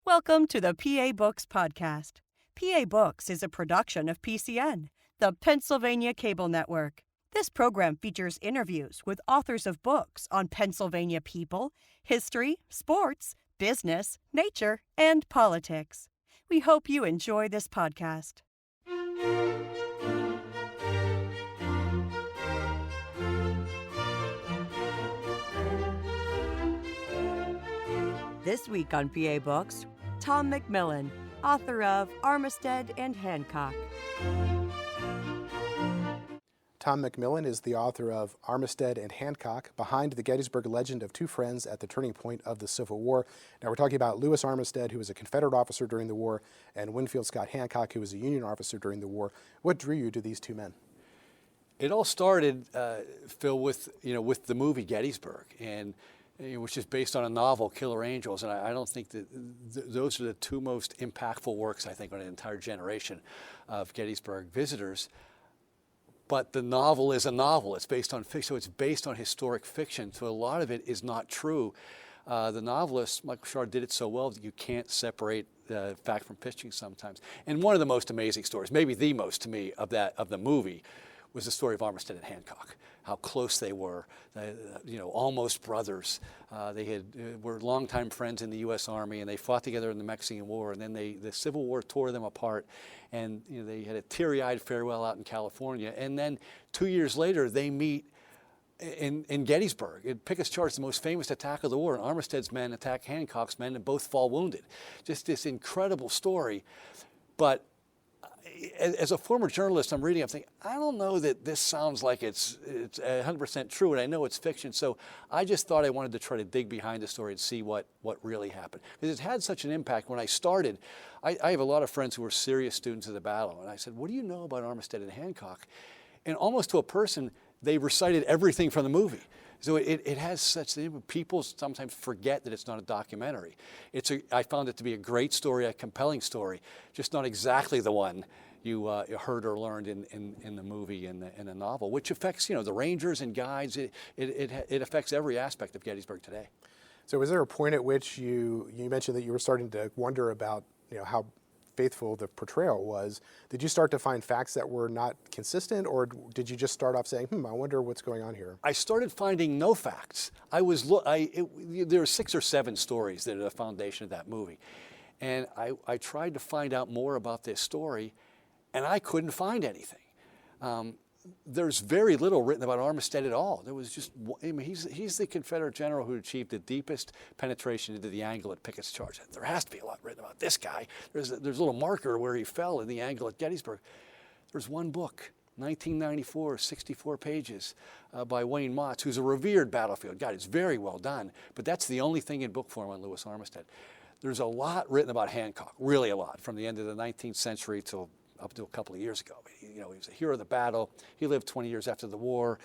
Welcome to the PA Books Podcast. PA Books is a production of PCN, the Pennsylvania Cable Network. This program features interviews with authors of books on Pennsylvania people, history, sports, business, nature, and politics. We hope you enjoy this podcast. This week on PA Books, Tom McMillan, author of Armistead and Hancock. Tom McMillan is the author of Armistead and Hancock, Behind the Gettysburg Legend of Two Friends at the Turning Point of the Civil War. Now we're talking about Lewis Armistead, who was a Confederate officer during the war, and Winfield Scott Hancock, who was a Union officer during the war. What drew you to these two men? It all started, Phil, with the movie Gettysburg, and which is based on a novel, Killer Angels, and I don't think that those are the two most impactful works, I think, on an entire generation of Gettysburg visitors. But the novel is a novel. It's based on fiction, so it's based on historic fiction. So a lot of it is not true. The novelist, Michael Shaara, did it so well that you can't separate fact from fiction sometimes. And one of the most amazing stories, maybe the most to me, of the movie, was the story of Armistead and Hancock. How close they were, almost brothers. They were longtime friends in the U.S. Army, and they fought together in the Mexican War, and then the Civil War tore them apart, and they had a teary-eyed farewell out in California, and then 2 years later they meet in Gettysburg. Pickett's charge, the most famous attack of the war, and Armistead's men attack Hancock's men, and both fall wounded. Just this incredible story, but as a former journalist, I'm thinking, I don't know that this sounds like it's 100% true, and I know it's fiction, so I just thought I wanted to try to dig behind the story and see what really happened. Because it had such an impact. When I started, I have a lot of friends who were serious students of the battle, and I said, what do you know about Armistead and Hancock? And almost to a person, they recited everything from the movie. So it has such, people sometimes forget that it's not a documentary. I found it to be a great story, a compelling story, just not exactly the one you heard or learned in the movie and the novel, which affects the Rangers and guides. It affects every aspect of Gettysburg today. So was there a point at which you mentioned that you were starting to wonder about how faithful the portrayal was? Did you start to find facts that were not consistent, or did you just start off saying, I wonder what's going on here? I started finding no facts. There are 6 or 7 stories that are the foundation of that movie. And I tried to find out more about this story, and I couldn't find anything. There's very little written about Armistead at all. There was just, he's the Confederate general who achieved the deepest penetration into the angle at Pickett's charge. There has to be a lot written about this guy. There's a little marker where he fell in the angle at Gettysburg. There's one book, 1994, 64 pages, by Wayne Motts, who's a revered battlefield guide. It's very well done, but that's the only thing in book form on Lewis Armistead. There's a lot written about Hancock, really a lot, from the end of the 19th century till up to a couple of years ago. He was a hero of the battle. He lived 20 years after the war.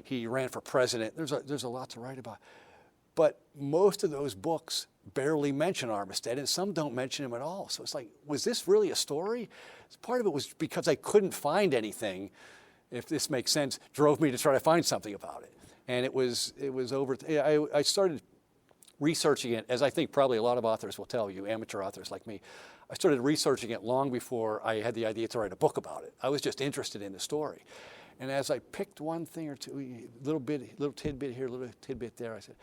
He ran for president. There's a lot to write about. But most of those books barely mention Armistead, and some don't mention him at all. So it's like, was this really a story? Part of it was because I couldn't find anything, if this makes sense, drove me to try to find something about it. And it was over. I started researching it, as I think probably a lot of authors will tell you, amateur authors like me. I started researching it long before I had the idea to write a book about it. I was just interested in the story. And as I picked one thing or two, little tidbit here, little tidbit there, I said,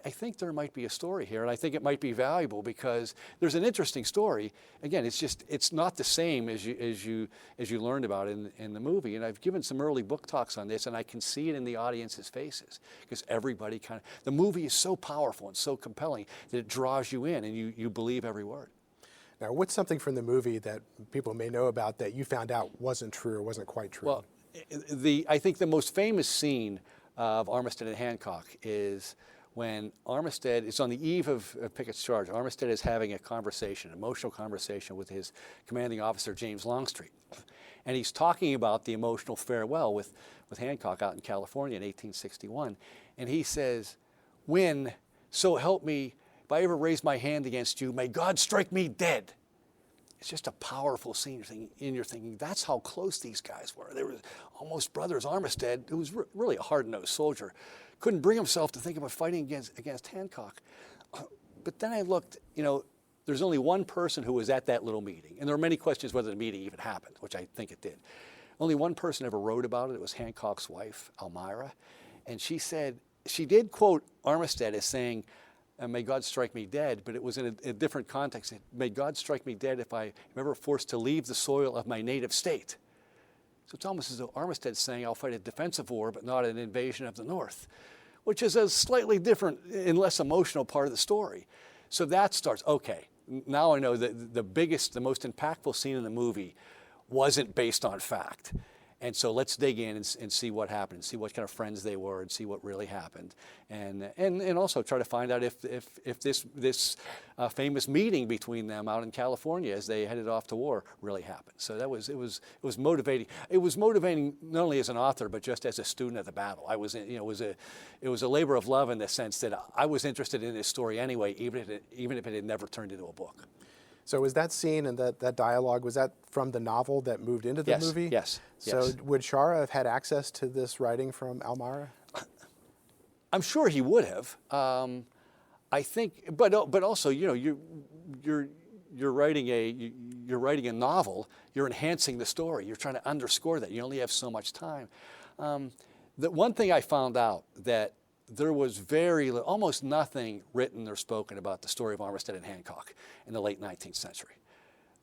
I think there might be a story here, and I think it might be valuable because there's an interesting story. Again, it's not the same as you learned about in the movie. And I've given some early book talks on this, and I can see it in the audience's faces because everybody the movie is so powerful and so compelling that it draws you in, and you believe every word. Now, what's something from the movie that people may know about that you found out wasn't true or wasn't quite true? Well, I think the most famous scene of Armistead and Hancock is when Armistead is on the eve of Pickett's charge. Armistead is having a conversation, an emotional conversation with his commanding officer, James Longstreet. And he's talking about the emotional farewell with Hancock out in California in 1861. And he says, when, so help me, if I ever raise my hand against you, may God strike me dead. It's just a powerful scene. You're thinking, that's how close these guys were. They were almost brothers. Armistead, who was really a hard-nosed soldier, couldn't bring himself to think about fighting against Hancock. But then I looked, There's only one person who was at that little meeting, and there are many questions whether the meeting even happened, which I think it did. Only one person ever wrote about it. It was Hancock's wife, Elmira, and she said, she did quote Armistead as saying, may God strike me dead, but it was in a different context. May God strike me dead if I am ever forced to leave the soil of my native state. So it's almost as though Armistead's saying, I'll fight a defensive war, but not an invasion of the North, which is a slightly different and less emotional part of the story. So that starts, okay, now I know that the most impactful scene in the movie wasn't based on fact. And so let's dig in and see what happened, see what kind of friends they were, and see what really happened, and also try to find out if this famous meeting between them out in California as they headed off to war really happened. So it was motivating. It was motivating not only as an author but just as a student of the battle. It was a labor of love in the sense that I was interested in this story anyway, even if it had never turned into a book. So was that scene and that dialogue, was that from the novel that moved into the movie? Yes. So would Shaara have had access to this writing from Elmira? I'm sure he would have. I think, but also, you're writing a novel. You're enhancing the story. You're trying to underscore that. You only have so much time. The one thing I found out that there was almost nothing written or spoken about the story of Armistead and Hancock in the late 19th century.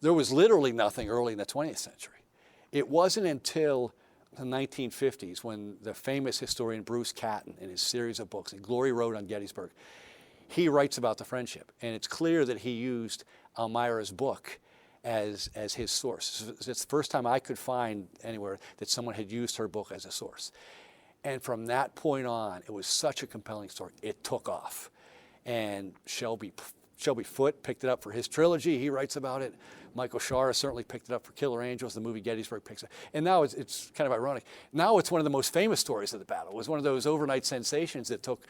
There was literally nothing early in the 20th century. It wasn't until the 1950s when the famous historian Bruce Catton, in his series of books, Glory Road on Gettysburg, he writes about the friendship. And it's clear that he used Elmira's book as his source. It's the first time I could find anywhere that someone had used her book as a source. And from that point on, it was such a compelling story. It took off. And Shelby Foote picked it up for his trilogy. He writes about it. Michael Shaara certainly picked it up for Killer Angels. The movie Gettysburg picks it up. And now it's kind of ironic. Now it's one of the most famous stories of the battle. It was one of those overnight sensations that took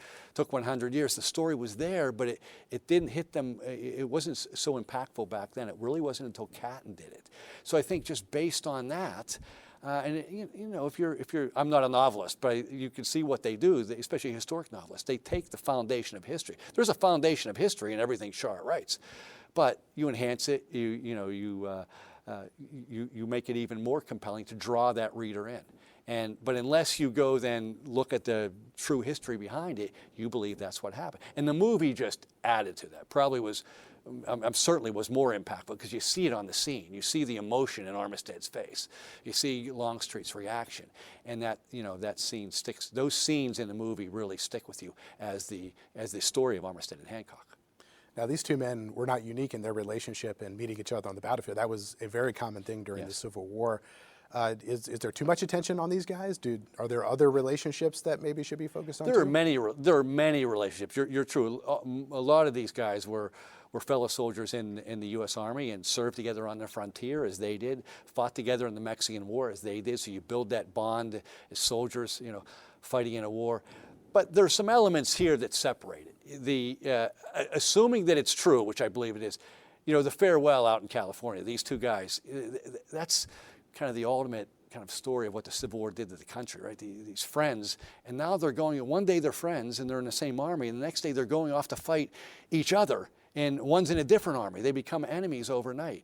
100 years. The story was there, but it didn't hit them. It wasn't so impactful back then. It really wasn't until Catton did it. So I think just based on that, if you're, I'm not a novelist, but you can see what they do, especially historic novelists. They take the foundation of history. There's a foundation of history in everything Shaara writes, but you enhance it. You make it even more compelling to draw that reader in. But unless you go then look at the true history behind it, you believe that's what happened. And the movie just added to that. Probably was. Certainly was more impactful because you see it on the scene. You see the emotion in Armistead's face. You see Longstreet's reaction, and that scene sticks. Those scenes in the movie really stick with you as the story of Armistead and Hancock. Now, these two men were not unique in their relationship and meeting each other on the battlefield. That was a very common thing during the Civil War. Is there too much attention on these guys? Are there other relationships that maybe should be focused on? There are many relationships. You're true. A lot of these guys were fellow soldiers in the U.S. Army and served together on the frontier as they did, fought together in the Mexican War as they did. So you build that bond as soldiers, fighting in a war. But there are some elements here that separate it. Assuming that it's true, which I believe it is, the farewell out in California, these two guys, that's kind of the ultimate kind of story of what the Civil War did to the country, right? These friends, and now they're going, one day they're friends and they're in the same army, and the next day they're going off to fight each other, and one's in a different army. They become enemies overnight.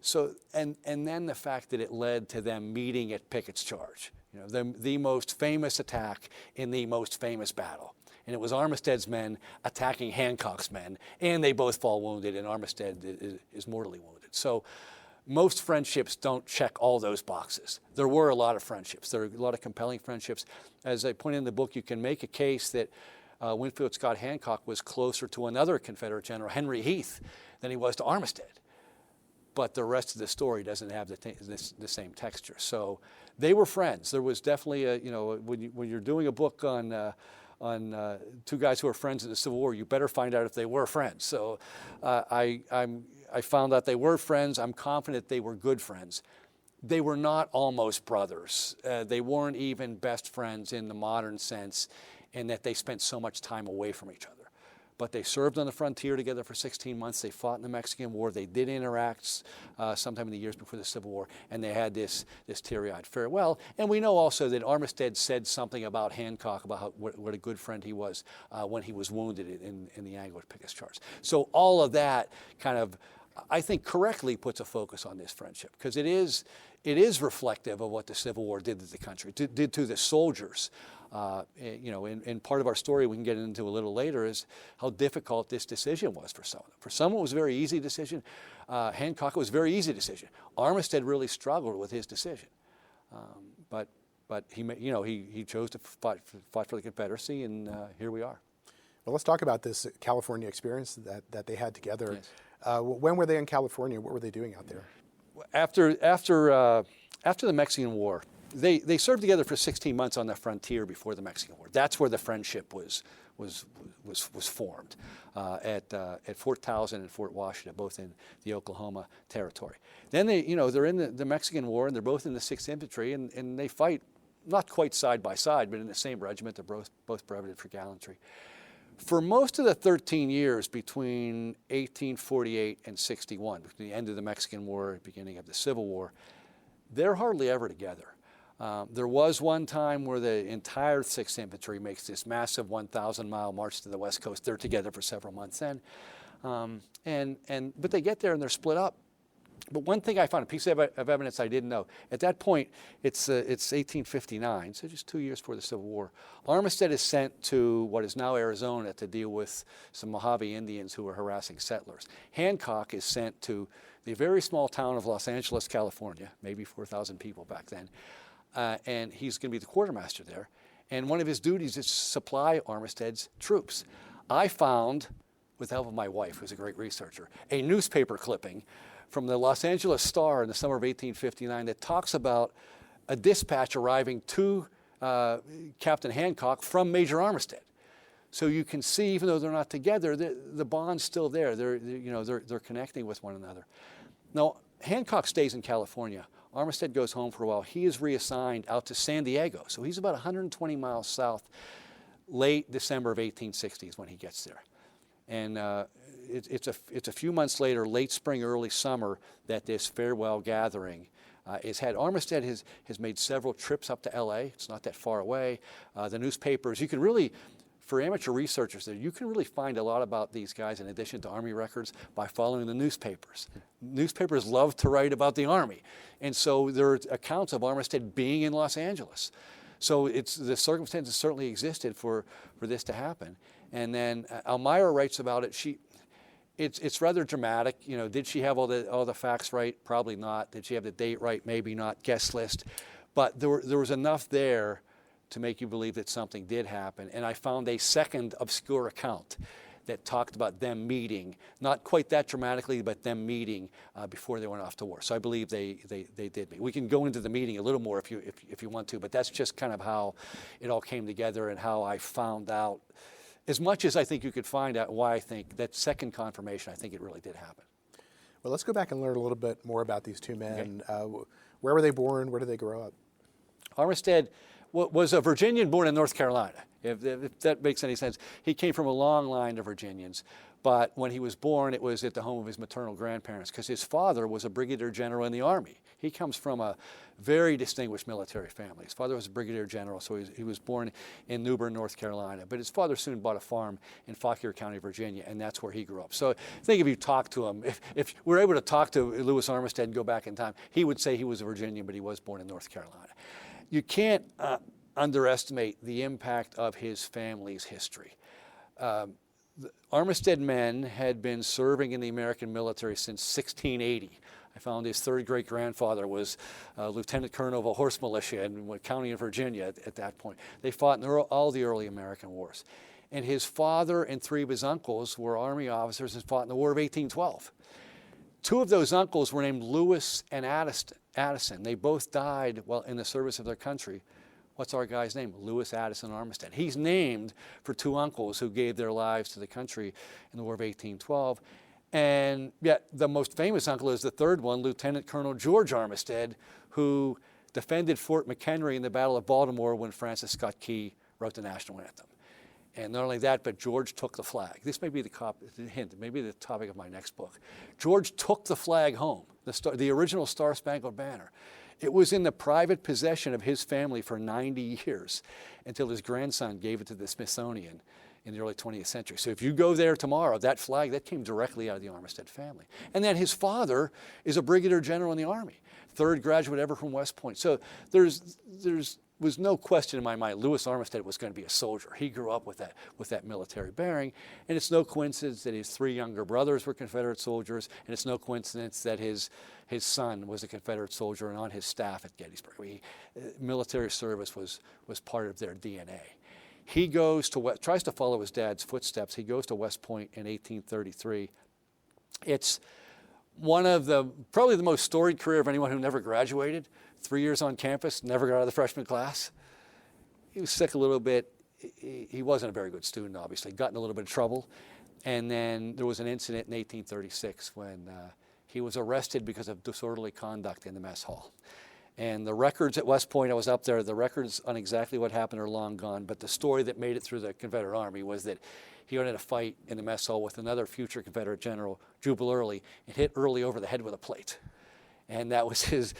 So, and then the fact that it led to them meeting at Pickett's Charge, the most famous attack in the most famous battle. And it was Armistead's men attacking Hancock's men, and they both fall wounded, and Armistead is mortally wounded. So most friendships don't check all those boxes. There were a lot of friendships. There are a lot of compelling friendships. As I point in the book, you can make a case that Winfield Scott Hancock was closer to another Confederate general, Henry Heath, than he was to Armistead. But the rest of the story doesn't have the same texture. So they were friends. There was definitely when you're doing a book on two guys who are friends in the Civil War, you better find out if they were friends. So I found out they were friends. I'm confident they were good friends. They were not almost brothers. They weren't even best friends in the modern sense, in that they spent so much time away from each other. but they served on the frontier together for 16 months. They fought in the Mexican War. They did interact sometime in the years before the Civil War, and they had this teary-eyed farewell. And we know also that Armistead said something about Hancock, about what a good friend he was when he was wounded in the angle of Pickett's charge. So all of that kind of, I think, correctly puts a focus on this friendship, because it is reflective of what the Civil War did to the country, did to the soldiers. And part of our story we can get into a little later is how difficult this decision was for some of them. For some, it was a very easy decision. Hancock, it was a very easy decision. Armistead really struggled with his decision, but he chose to fight for the Confederacy, and here we are. Well, let's talk about this California experience that they had together. Yes. When were they in California? What were they doing out there? After the Mexican War, they served together for 16 months on the frontier before the Mexican War. That's where the friendship was formed at Fort Towson and Fort Washington, both in the Oklahoma Territory. Then they're in the Mexican War, and they're both in the 6th Infantry, and they fight not quite side by side, but in the same regiment. They're both brevetted for gallantry. For most of the 13 years between 1848 and 61, between the end of the Mexican War and beginning of the Civil War, they're hardly ever together. There was one time where the entire 6th Infantry makes this massive 1,000-mile march to the West Coast. They're together for several months then. But they get there and they're split up. But one thing I found, a piece of evidence I didn't know, at that point, it's 1859, so just 2 years before the Civil War. Armistead is sent to what is now Arizona to deal with some Mojave Indians who were harassing settlers. Hancock is sent to the very small town of Los Angeles, California, maybe 4,000 people back then, and he's going to be the quartermaster there. And one of his duties is to supply Armistead's troops. I found, with the help of my wife, who's a great researcher, a newspaper clipping from the Los Angeles Star in the summer of 1859 that talks about a dispatch arriving to Captain Hancock from Major Armistead. So you can see, even though they're not together, the bond's still there. They're connecting with one another. Now, Hancock stays in California. Armistead goes home for a while. He is reassigned out to San Diego. So he's about 120 miles south. Late December of 1860 is when he gets there. And it's a few months later, late spring, early summer, that this farewell gathering is had. Armistead has made several trips up to L.A. It's not that far away. The newspapers, you can really, for amateur researchers there, you can really find a lot about these guys in addition to Army records by following the newspapers. Newspapers love to write about the Army. And so there are accounts of Armistead being in Los Angeles. So the circumstances certainly existed for this to happen. And then Elmira writes about it. It's rather dramatic. Did she have all the facts right? Probably not. Did she have the date right? Maybe not. Guest list. But there was enough there to make you believe that something did happen. And I found a second obscure account that talked about them meeting, not quite that dramatically, but them meeting before they went off to war. So I believe they did meet. We can go into the meeting a little more if you want to, but that's just kind of how it all came together and how I found out, as much as I think you could find out, why I think that second confirmation, I think it really did happen. Well, let's go back and learn a little bit more about these two men. Okay. Where were they born? Where did they grow up? Armistead was a Virginian born in North Carolina, if that makes any sense. He came from a long line of Virginians, but when he was born, it was at the home of his maternal grandparents, because his father was a brigadier general in the Army. He comes from a very distinguished military family. His father was a brigadier general, so he was born in New Bern, North Carolina. But his father soon bought a farm in Fauquier County, Virginia, and that's where he grew up. So I think if you talk to him, if we're able to talk to Lewis Armistead and go back in time, he would say he was a Virginian, but he was born in North Carolina. You can't underestimate the impact of his family's history. The Armistead men had been serving in the American military since 1680. I found his third great-grandfather was a lieutenant colonel of a horse militia in what county in Virginia at that point. They fought in all the early American wars. And his father and three of his uncles were Army officers and fought in the War of 1812. Two of those uncles were named Lewis and Addison. They both died while in the service of their country. What's our guy's name? Lewis Addison Armistead. He's named for two uncles who gave their lives to the country in the War of 1812. And yet the most famous uncle is the third one, Lieutenant Colonel George Armistead, who defended Fort McHenry in the Battle of Baltimore when Francis Scott Key wrote the national anthem. And not only that, but George took the flag. This may be the hint, maybe the topic of my next book. George took the flag home, the original Star-Spangled Banner. It was in the private possession of his family for 90 years until his grandson gave it to the Smithsonian in the early 20th century. So if you go there tomorrow, that flag, that came directly out of the Armistead family. And then his father is a brigadier general in the Army, third graduate ever from West Point. So there was no question in my mind Lewis Armistead was going to be a soldier. He grew up with that military bearing, and it's no coincidence that his three younger brothers were Confederate soldiers, and it's no coincidence that his son was a Confederate soldier and on his staff at Gettysburg. Military service was part of their DNA. He tries to follow his dad's footsteps. He goes to West Point in 1833. It's probably the most storied career of anyone who never graduated. 3 years on campus, never got out of the freshman class. He was sick a little bit. He wasn't a very good student, obviously. Got in a little bit of trouble. And then there was an incident in 1836 when he was arrested because of disorderly conduct in the mess hall. And the records at West Point, I was up there, the records on exactly what happened are long gone, but the story that made it through the Confederate Army was that he got in a fight in the mess hall with another future Confederate general, Jubal Early, and hit Early over the head with a plate. And that was his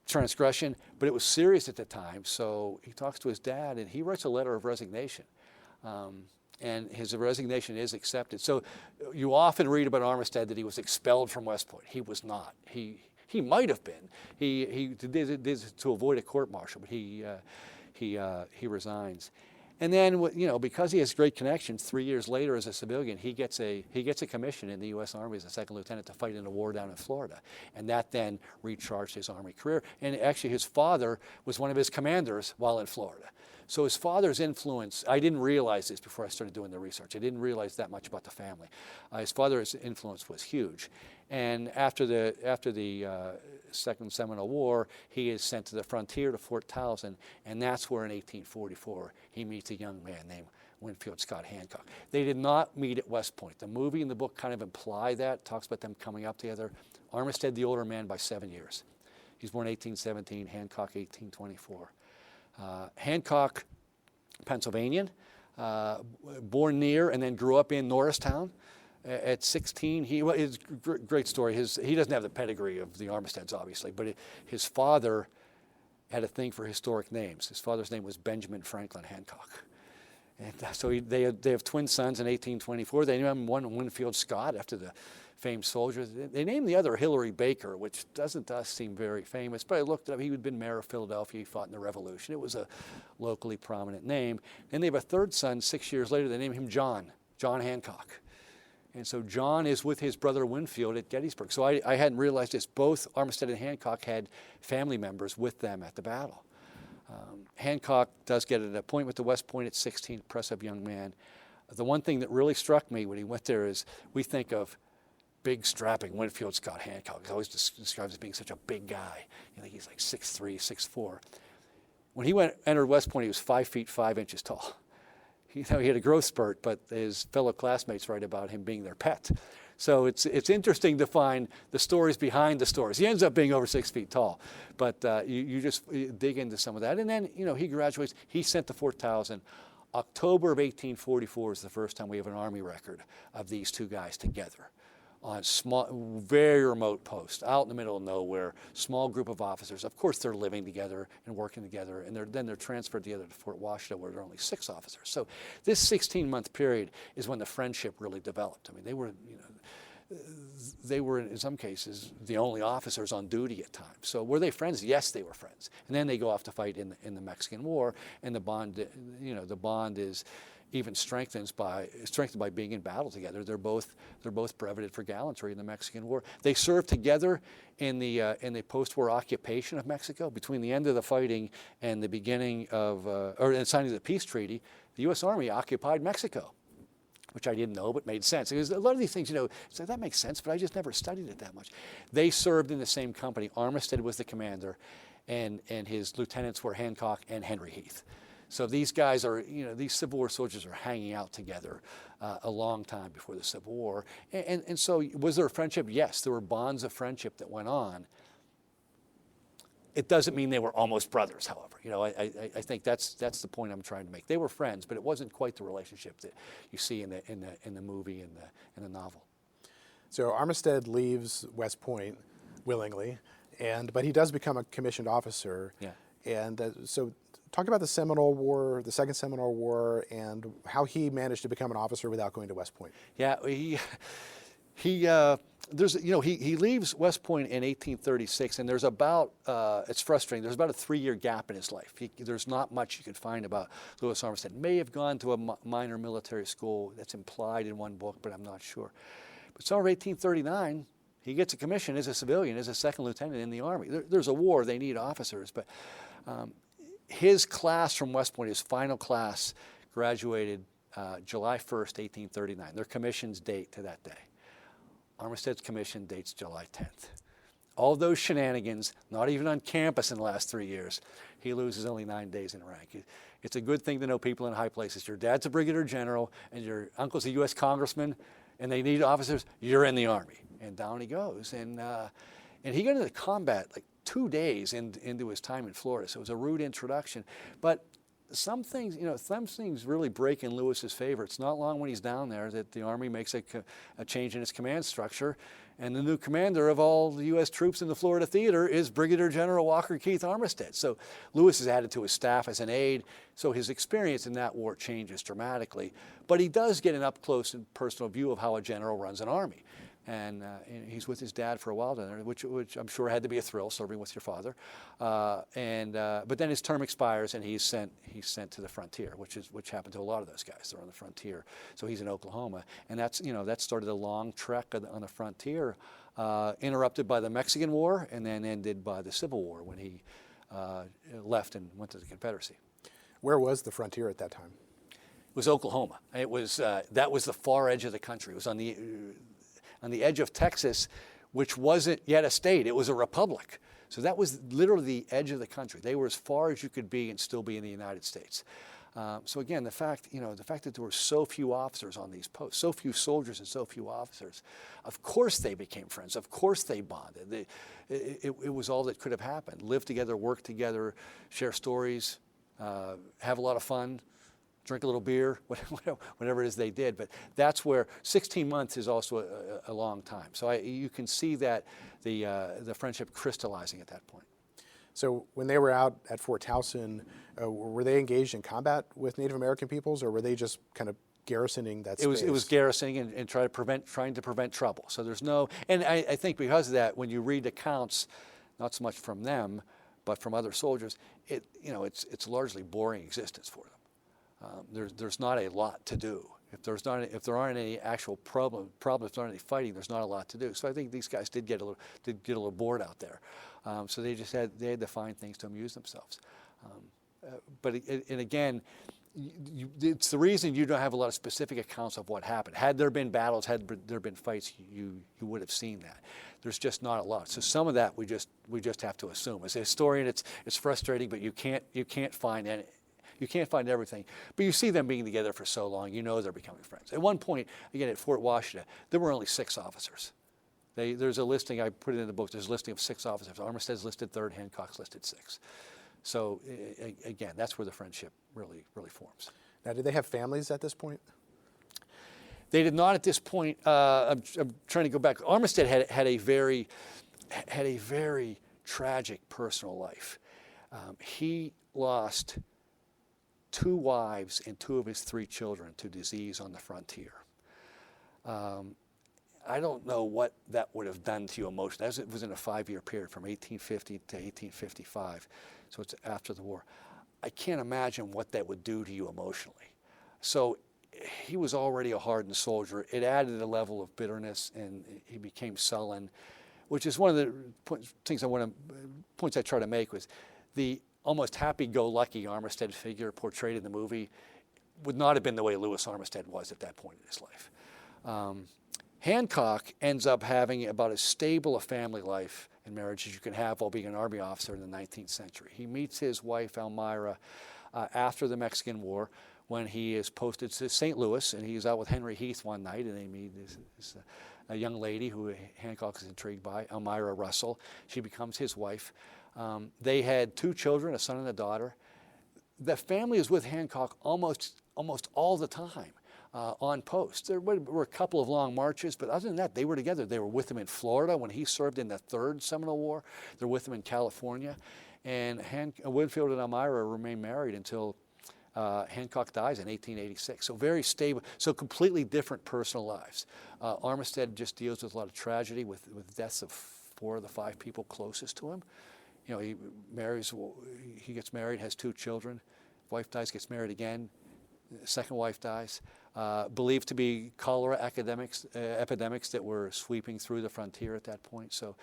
transgression, but it was serious at the time. So he talks to his dad, and he writes a letter of resignation. And his resignation is accepted. So you often read about Armistead that he was expelled from West Point. He was not. He might have been. He did to avoid a court martial, but he resigns. And then, because he has great connections, 3 years later as a civilian, he gets a commission in the U.S. Army as a second lieutenant to fight in a war down in Florida. And that then recharged his Army career. And actually his father was one of his commanders while in Florida. So his father's influence, I didn't realize this before I started doing the research. I didn't realize that much about the family. His father's influence was huge. And after the Second Seminole War, he is sent to the frontier to Fort Townsend, and that's where in 1844 he meets a young man named Winfield Scott Hancock. They did not meet at West Point. The movie and the book kind of imply that, talks about them coming up together. Armistead, the older man by 7 years. He's born 1817, Hancock 1824. Hancock, Pennsylvanian, born near and then grew up in Norristown. At 16, it's a great story. He doesn't have the pedigree of the Armisteads, obviously, but his father had a thing for historic names. His father's name was Benjamin Franklin Hancock. And so they have twin sons in 1824. They named one Winfield Scott after the famed soldier. They named the other Hillary Baker, which doesn't to us seem very famous, but I looked it up. He had been mayor of Philadelphia. He fought in the Revolution. It was a locally prominent name. Then they have a third son 6 years later. They name him John Hancock. And so John is with his brother Winfield at Gettysburg. So I hadn't realized this. Both Armistead and Hancock had family members with them at the battle. Hancock does get an appointment to West Point at 16, impressive young man. The one thing that really struck me when he went there is we think of big, strapping Winfield Scott Hancock. He's always described as being such a big guy. You think he's like 6'3", 6'4". When he entered West Point, he was 5 feet 5 inches tall. He had a growth spurt, but his fellow classmates write about him being their pet. So it's interesting to find the stories behind the stories. He ends up being over 6 feet tall, but you just dig into some of that. And then, he graduates. He's sent to Fort Townsend. October of 1844 is the first time we have an Army record of these two guys together on small, very remote post, out in the middle of nowhere, small group of officers. Of course, they're living together and working together, and then they're transferred together to Fort Washington, where there are only 6 officers. So this 16-month period is when the friendship really developed. I mean, they were in some cases the only officers on duty at times. So were they friends? Yes, they were friends. And then they go off to fight in the Mexican War, and the bond is even strengthened by being in battle together. They're both brevetted for gallantry in the Mexican War. They served together in the post-war occupation of Mexico. Between the end of the fighting and the beginning of and signing of the peace treaty, the U.S. Army occupied Mexico, which I didn't know, but made sense. Because a lot of these things, so that makes sense, but I just never studied it that much. They served in the same company. Armistead was the commander, and his lieutenants were Hancock and Henry Heath. So these guys are, these Civil War soldiers are hanging out together a long time before the Civil War. And so was there a friendship? Yes, there were bonds of friendship that went on. It doesn't mean they were almost brothers, however. You know, I think that's the point I'm trying to make. They were friends, but it wasn't quite the relationship that you see in the movie and the novel. So Armistead leaves West Point willingly, but he does become a commissioned officer. Yeah. And so talk about the Seminole War, the Second Seminole War, and how he managed to become an officer without going to West Point. Yeah, he leaves West Point in 1836, and there's about it's frustrating. There's about a 3-year gap in his life. There's not much you can find about Lewis Armistead. May have gone to a minor military school. That's implied in one book, but I'm not sure. But summer of 1839, he gets a commission as a civilian, as a second lieutenant in the Army. There's a war; they need officers, but his class from West Point, his final class, graduated July 1st, 1839. Their commission's date to that day. Armistead's commission dates July 10th. All those shenanigans, not even on campus in the last 3 years, he loses only 9 days in rank. It's a good thing to know people in high places. Your dad's a brigadier general and your uncle's a U.S. congressman and they need officers, you're in the Army. And down he goes. And he got into combat like 2 days into his time in Florida, so it was a rude introduction. But some things really break in Lewis's favor. It's not long when he's down there that the Army makes a change in its command structure, and the new commander of all the U.S. troops in the Florida theater is Brigadier General Walker Keith Armistead. So Lewis is added to his staff as an aide, so his experience in that war changes dramatically. But he does get an up-close and personal view of how a general runs an army. And he's with his dad for a while down there, which I'm sure had to be a thrill, serving with your father. But then his term expires, and he's sent to the frontier, which happened to a lot of those guys. They're on the frontier. So he's in Oklahoma, and that started a long trek on the frontier, interrupted by the Mexican War, and then ended by the Civil War when he left and went to the Confederacy. Where was the frontier at that time? It was Oklahoma. It was that was the far edge of the country. It was on the edge of Texas, which wasn't yet a state. It was a republic. So that was literally the edge of the country. They were as far as you could be and still be in the United States. So again, the fact that there were so few officers on these posts, so few soldiers and so few officers, of course they became friends. Of course they bonded. It was all that could have happened. Live together, work together, share stories, have a lot of fun, drink a little beer, whatever it is they did. But that's where 16 months is also a long time. So you can see that the friendship crystallizing at that point. So when they were out at Fort Towson, were they engaged in combat with Native American peoples, or were they just kind of garrisoning that space? It was garrisoning and trying to prevent trouble. So there's no, and I think because of that, when you read accounts, not so much from them, but from other soldiers, it's largely boring existence for them. There's not a lot to do. If there aren't any actual problems, there aren't any fighting, there's not a lot to do. So I think these guys did get a little bored out there. So they had to find things to amuse themselves. But again, it's the reason you don't have a lot of specific accounts of what happened. Had there been battles, had there been fights, you would have seen that. There's just not a lot. So some of that we just have to assume. As a historian, it's frustrating, but you can't find any. You can't find everything, but you see them being together for so long, you know they're becoming friends. At one point, again, at Fort Washington, there were only 6 officers. There's a listing, I put it in the book, there's a listing of 6 officers. Armistead's listed 3rd, Hancock's listed 6. So again, that's where the friendship really forms. Now, did they have families at this point? They did not at this point. I'm trying to go back. Armistead had a very tragic personal life. He lost 2 wives and 2 of his 3 children to disease on the frontier. I don't know what that would have done to you emotionally. It was in a 5-year period from 1850 to 1855, so it's after the war. I can't imagine what that would do to you emotionally. So he was already a hardened soldier. It added a level of bitterness, and he became sullen, which is one of the points I try to make was the almost happy-go-lucky Armistead figure portrayed in the movie would not have been the way Lewis Armistead was at that point in his life. Hancock ends up having about as stable a family life and marriage as you can have while being an Army officer in the 19th century. He meets his wife, Elmira, after the Mexican War when he is posted to St. Louis, and he's out with Henry Heath one night, and they meet. a young lady who Hancock is intrigued by, Elmira Russell. She becomes his wife. They had 2 children, a son and a daughter. The family was with Hancock almost all the time on post. There were a couple of long marches, but other than that, they were together. They were with him in Florida when he served in the Third Seminole War. They're with him in California. And Winfield and Elmira remain married until Hancock dies in 1886. So very stable, so completely different personal lives. Armistead just deals with a lot of tragedy with deaths of 4 of the 5 people closest to him. You know, he gets married, has 2 children. Wife dies, gets married again. Second wife dies. Believed to be cholera epidemics that were sweeping through the frontier at that point. So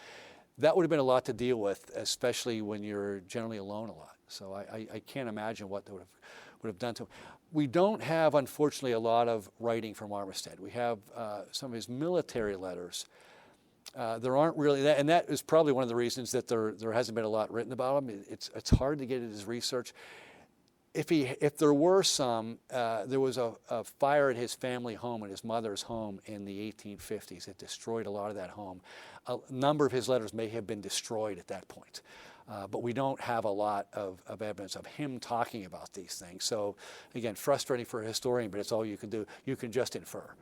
that would have been a lot to deal with, especially when you're generally alone a lot. So I can't imagine what they would have done to him. We don't have, unfortunately, a lot of writing from Armistead. We have some of his military letters. There aren't really, and that is probably one of the reasons that there hasn't been a lot written about him. It's hard to get at his research. If there were some, there was a fire at his family home, at his mother's home in the 1850s. It destroyed a lot of that home. A number of his letters may have been destroyed at that point. But we don't have a lot of evidence of him talking about these things. So again, frustrating for a historian, but it's all you can do. You can just infer.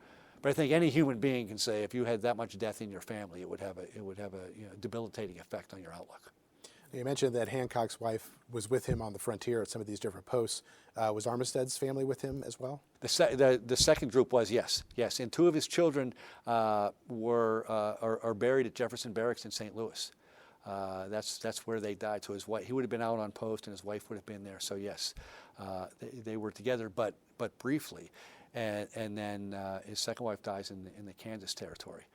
But I think any human being can say if you had that much death in your family, it would have a debilitating effect on your outlook. You mentioned that Hancock's wife was with him on the frontier at some of these different posts. Was Armistead's family with him as well? The second group was, yes. And 2 of his children are buried at Jefferson Barracks in St. Louis. That's where they died. So his wife, he would have been out on post, and his wife would have been there. So yes, they were together, but briefly. And then his second wife dies in the Kansas territory.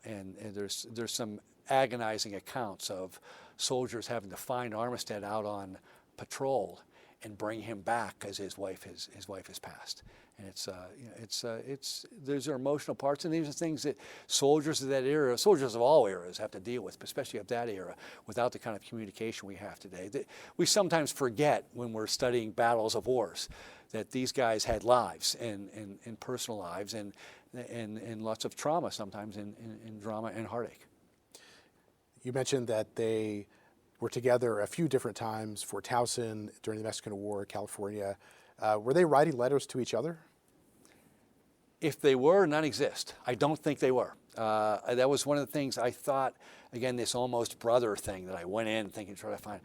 And there's some agonizing accounts of soldiers having to find Armistead out on patrol and bring him back because his wife has passed. And those are emotional parts, and these are things that soldiers of that era, soldiers of all eras, have to deal with, especially of that era, without the kind of communication we have today. We sometimes forget when we're studying battles of wars that these guys had lives and personal lives and lots of trauma sometimes in drama and heartache. You mentioned that they were together a few different times, Fort Towson, during the Mexican War, California. Were they writing letters to each other? If they were, none exist. I don't think they were. That was one of the things I thought, again, this almost brother thing that I went in thinking, try to find.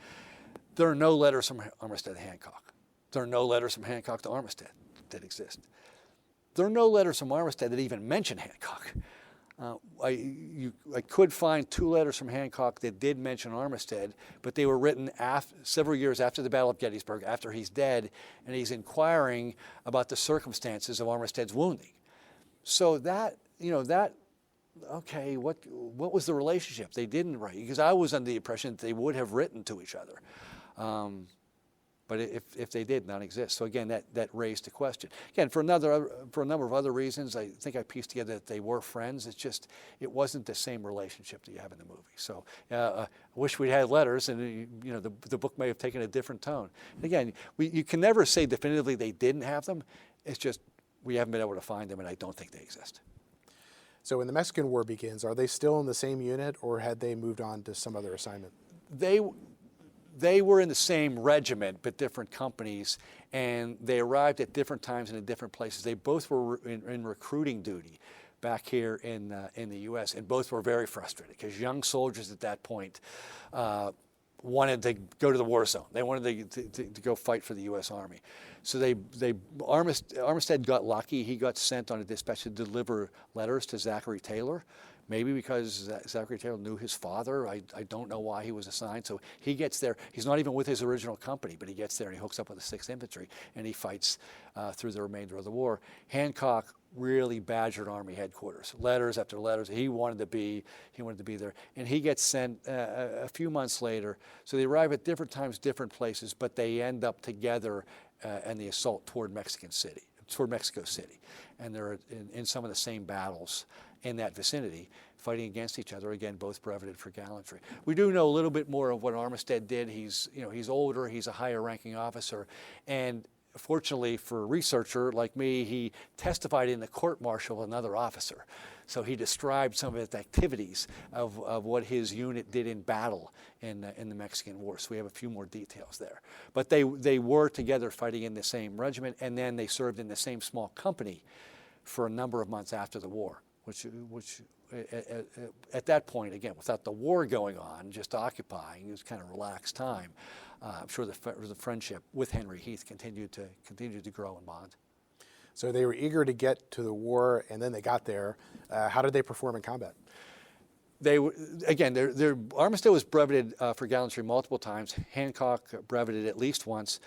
There are no letters from Armistead to Hancock. There are no letters from Hancock to Armistead that exist. There are no letters from Armistead that even mention Hancock. I could find 2 letters from Hancock that did mention Armistead, but they were written several years after the Battle of Gettysburg, after he's dead, and he's inquiring about the circumstances of Armistead's wounding. So okay, what was the relationship? They didn't write, because I was under the impression that they would have written to each other. But if they did, none exist. So again, that raised the question. Again, for a number of other reasons, I think I pieced together that they were friends. It's just, it wasn't the same relationship that you have in the movie. So I wish we'd had letters, and the book may have taken a different tone. And again, you can never say definitively they didn't have them. It's just we haven't been able to find them, and I don't think they exist. So when the Mexican War begins, are they still in the same unit, or had they moved on to some other assignment? They were in the same regiment, but different companies, and they arrived at different times and in different places. They both were in recruiting duty back here in the U.S., and both were very frustrated because young soldiers at that point wanted to go to the war zone. They wanted to go fight for the U.S. Army. So Armistead got lucky. He got sent on a dispatch to deliver letters to Zachary Taylor. Maybe because Zachary Taylor knew his father. I don't know why he was assigned. So he gets there. He's not even with his original company, but he gets there and he hooks up with the 6th Infantry, and he fights through the remainder of the war. Hancock really badgered Army headquarters, letters after letters. He wanted to be there, and he gets sent a few months later. So they arrive at different times, different places, but they end up together in the assault toward Mexico City, and they're in some of the same battles in that vicinity, fighting against each other. Again, both breveted for gallantry. We do know a little bit more of what Armistead did. He's older. He's a higher-ranking officer, and fortunately for a researcher like me, he testified in the court-martial of another officer. So he described some of his activities of what his unit did in battle in the Mexican War. So we have a few more details there. But they were together fighting in the same regiment, and then they served in the same small company for a number of months after the war, which at that point, again, without the war going on, just occupying, it was kind of relaxed time. I'm sure the friendship with Henry Heath continued to grow and bond. So they were eager to get to the war, and then they got there. How did they perform in combat? They were, again, Armistead was brevetted for gallantry multiple times. Hancock brevetted at least once.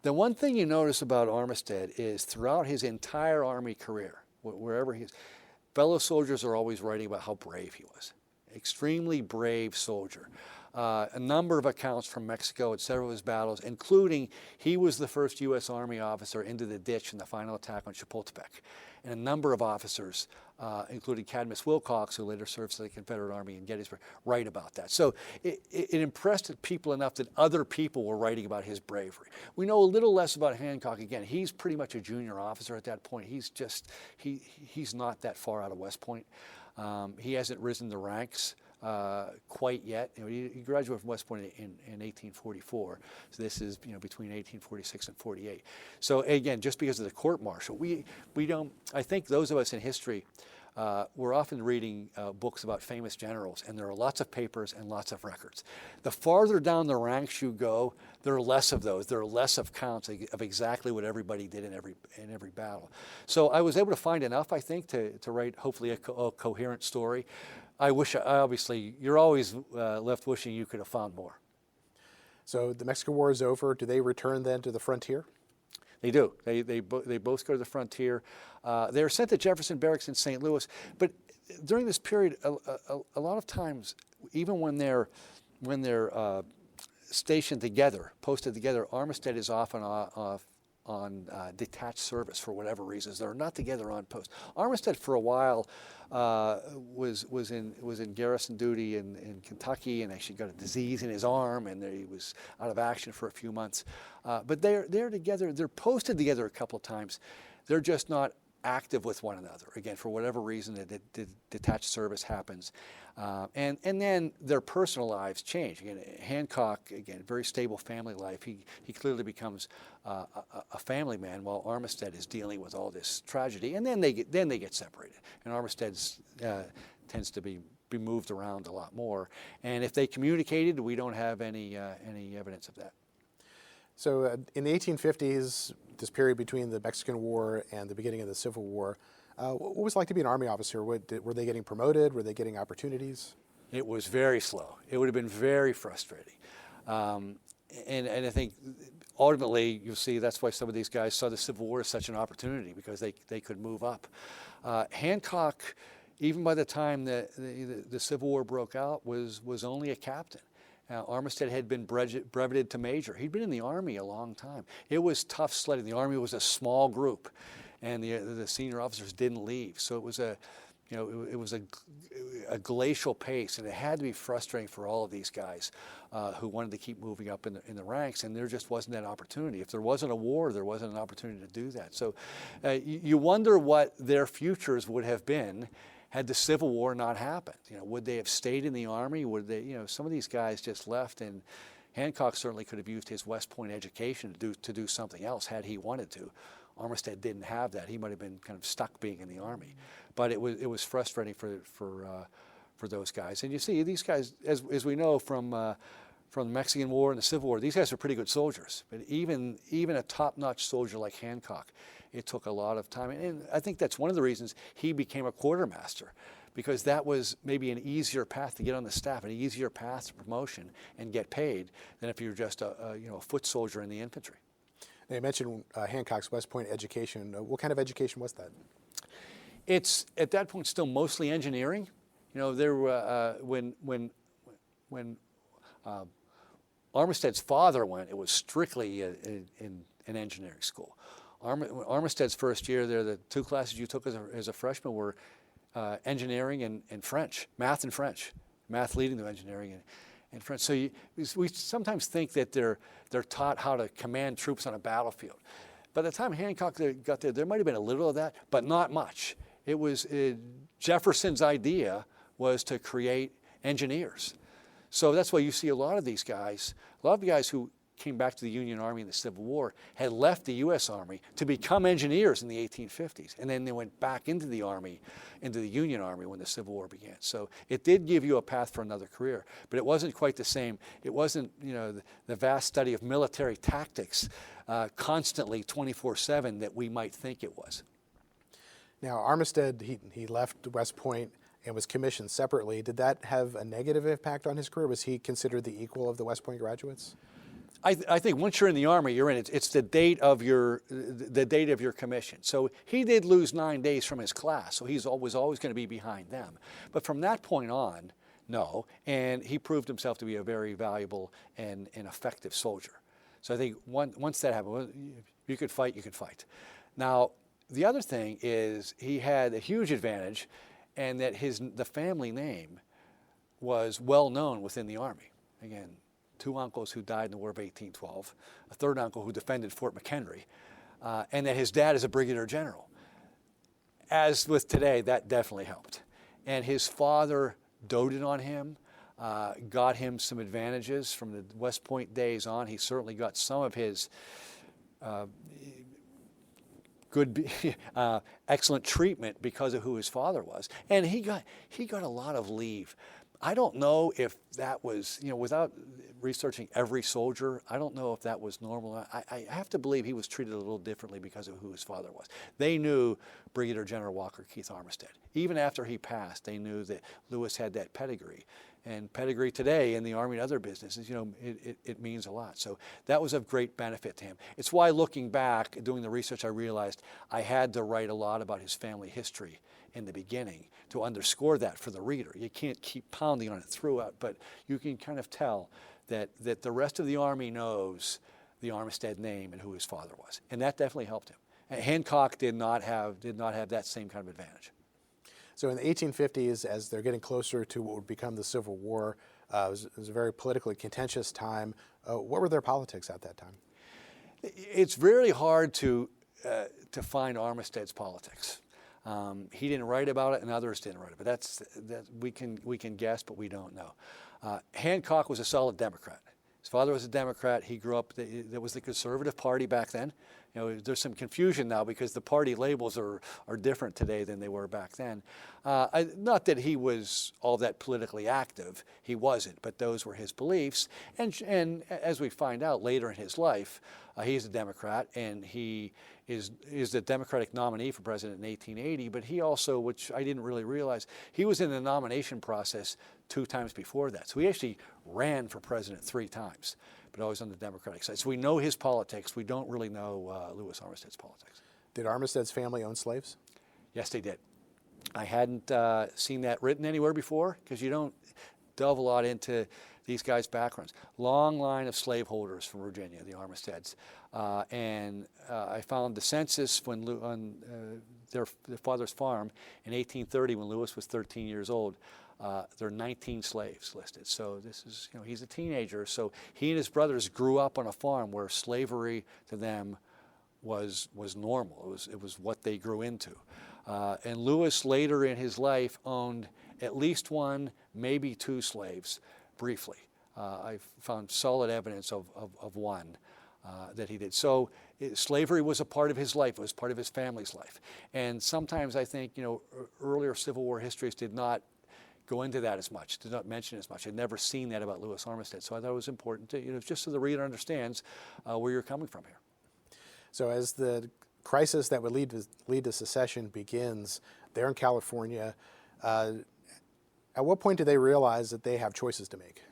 The one thing you notice about Armistead is throughout his entire Army career, wherever he is, fellow soldiers are always writing about how brave he was. Extremely brave soldier. A number of accounts from Mexico at several of his battles, including he was the first U.S. Army officer into the ditch in the final attack on Chapultepec. And a number of officers, including Cadmus Wilcox, who later served for the Confederate Army in Gettysburg, write about that. So it impressed people enough that other people were writing about his bravery. We know a little less about Hancock. Again, he's pretty much a junior officer at that point. He's not that far out of West Point. He hasn't risen the ranks quite yet. He graduated from West Point in 1844. So this is between 1846 and 48. So again, just because of the court-martial, we don't. I think those of us in history, we're often reading books about famous generals, and there are lots of papers and lots of records. The farther down the ranks you go, there are less of those. There are less of counts of exactly what everybody did in every battle. So I was able to find enough, I think, to write hopefully a coherent story. Obviously, you're always left wishing you could have found more. So the Mexican War is over. Do they return then to the frontier? They do. They both go to the frontier. They were sent to Jefferson Barracks in St. Louis. But during this period, a lot of times, even when they're stationed together, posted together, Armistead is often on detached service for whatever reasons. They're not together on post. Armistead, for a while, was in garrison duty in Kentucky, and actually got a disease in his arm, and he was out of action for a few months. But they're together. They're posted together a couple of times. They're just not active with one another. Again, for whatever reason, the detached service happens. And then their personal lives change. Again, Hancock, again, very stable family life. He clearly becomes a family man, while Armistead is dealing with all this tragedy. And then they get separated. And Armistead tends to be moved around a lot more. And if they communicated, we don't have any evidence of that. So in the 1850s, this period between the Mexican War and the beginning of the Civil War, what was it like to be an Army officer? Were they getting promoted? Were they getting opportunities? It was very slow. It would have been very frustrating. And I think ultimately, you'll see that's why some of these guys saw the Civil War as such an opportunity, because they could move up. Hancock, even by the time the Civil War broke out, was only a captain. Armistead had been breveted to major. He'd been in the Army a long time. It was tough sledding. The Army was a small group, and the senior officers didn't leave. So it was a glacial pace, and it had to be frustrating for all of these guys who wanted to keep moving up in the ranks, and there just wasn't that opportunity. If there wasn't a war, there wasn't an opportunity to do that. So you wonder what their futures would have been had the Civil War not happened. Would they have stayed in the Army? Would they? Some of these guys just left, and Hancock certainly could have used his West Point education to do something else had he wanted to. Armistead didn't have that. He might have been kind of stuck being in the Army, but it was frustrating for those guys. And you see, these guys, as we know from the Mexican War and the Civil War, these guys are pretty good soldiers. But even a top-notch soldier like Hancock, it took a lot of time. And I think that's one of the reasons he became a quartermaster, because that was maybe an easier path to get on the staff, an easier path to promotion and get paid than if you're just a foot soldier in the infantry. Now, you mentioned Hancock's West Point education. What kind of education was that? It's at that point still mostly engineering. There were when Armistead's father went, it was strictly in an engineering school. Armistead's first year there, the two classes you took as a freshman were engineering and French, math and French, math leading to engineering and French. So we sometimes think that they're taught how to command troops on a battlefield. by the time Hancock got there might have been a little of that, but not much. It was Jefferson's idea was to create engineers. So that's why you see a lot of these guys, a lot of the guys who came back to the Union Army in the Civil War had left the U.S. Army to become engineers in the 1850s. And then they went back into the Army, into the Union Army when the Civil War began. So it did give you a path for another career, but it wasn't quite the same. It wasn't, the vast study of military tactics constantly 24/7 that we might think it was. Now, Armistead, he left West Point and was commissioned separately. Did that have a negative impact on his career? Was he considered the equal of the West Point graduates? I think once you're in the Army, you're in it. It's the date of your commission. So he did lose 9 days from his class, so he was always going to be behind them. But from that point on, no, and he proved himself to be a very valuable and effective soldier. So I think once that happened, you could fight, you could fight. Now, the other thing is he had a huge advantage, and that the family name was well known within the Army. Again, 2 uncles who died in the War of 1812, a 3rd uncle who defended Fort McHenry, and that his dad is a brigadier general. As with today, that definitely helped. And his father doted on him, got him some advantages from the West Point days on. He certainly got some of his excellent treatment because of who his father was. And he got a lot of leave. I don't know if that was, without researching every soldier, I don't know if that was normal. I have to believe he was treated a little differently because of who his father was. They knew Brigadier General Walker Keith Armistead. Even after he passed, they knew that Lewis had that pedigree. And pedigree today in the Army and other businesses, it means a lot. So that was of great benefit to him. It's why looking back, doing the research, I realized I had to write a lot about his family history in the beginning to underscore that for the reader. You can't keep pounding on it throughout, but you can kind of tell that the rest of the Army knows the Armistead name and who his father was. And that definitely helped him. And Hancock did not have that same kind of advantage. So in the 1850s, as they're getting closer to what would become the Civil War, it was a very politically contentious time. What were their politics at that time? It's very hard to find Armistead's politics. He didn't write about it, and others didn't write it. But we can guess, but we don't know. Hancock was a solid Democrat. His father was a Democrat. He grew up. There was the Conservative Party back then. There's some confusion now because the party labels are different today than they were back then. Not that he was all that politically active. He wasn't, but those were his beliefs. And as we find out later in his life, he's a Democrat, and he is the Democratic nominee for president in 1880. But he also, which I didn't really realize, he was in the nomination process 2 times before that. So he actually ran for president 3 times, but always on the Democratic side. So we know his politics. We don't really know Lewis Armistead's politics. Did Armistead's family own slaves? Yes, they did. I hadn't seen that written anywhere before because you don't delve a lot into these guys' backgrounds. Long line of slaveholders from Virginia, the Armisteads. And I found the census on their father's farm in 1830 when Lewis was 13 years old. There are 19 slaves listed. So this is, he's a teenager. So he and his brothers grew up on a farm where slavery to them was normal. It was what they grew into. And Lewis later in his life owned at least 1, maybe 2 slaves briefly. I found solid evidence of 1 that he did. So slavery was a part of his life. It was part of his family's life. And sometimes I think, earlier Civil War histories did not go into that as much, did not mention as much. I'd never seen that about Lewis Armistead. So I thought it was important to, just so the reader understands where you're coming from here. So as the crisis that would lead to secession begins there in California, at what point do they realize that they have choices to make?